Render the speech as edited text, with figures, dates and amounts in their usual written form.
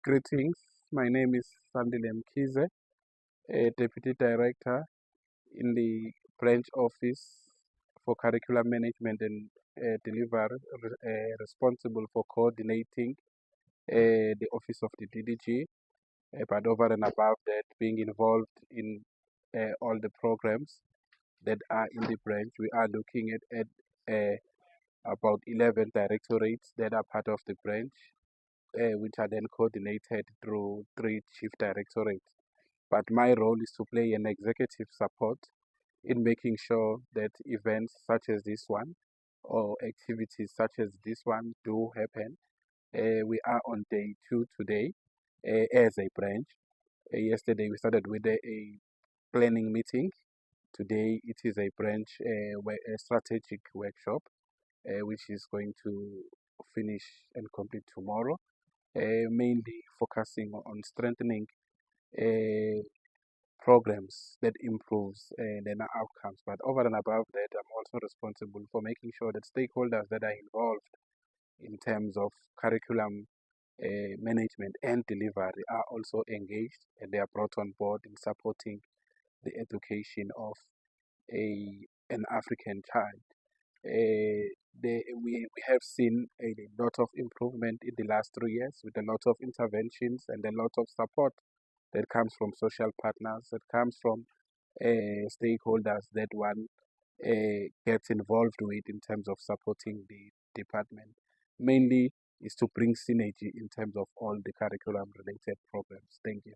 Greetings. My name is Sandile Mkize, a Deputy Director in the Branch Office for Curriculum Management and Delivery, responsible for coordinating the Office of the DDG. But over and above that, being involved in all the programs that are in the branch, we are looking at about 11 directorates that are part of the branch, which are then coordinated through 3 chief directorates. But my role is to play an executive support in making sure that events such as this one or activities such as this one do happen. We are on day 2 today as a branch. Yesterday we started with a planning meeting. Today it is a branch a strategic workshop, which is going to finish and complete tomorrow, mainly focusing on strengthening programs that improves their outcomes. But over and above that, I'm also responsible for making sure that stakeholders that are involved in terms of curriculum management and delivery are also engaged and they are brought on board in supporting the education of an African child. We have seen a lot of improvement in the last 3 years with a lot of interventions and a lot of support that comes from social partners, that comes from stakeholders that one gets involved with in terms of supporting the department. Mainly is to bring synergy in terms of all the curriculum related programs. Thank you.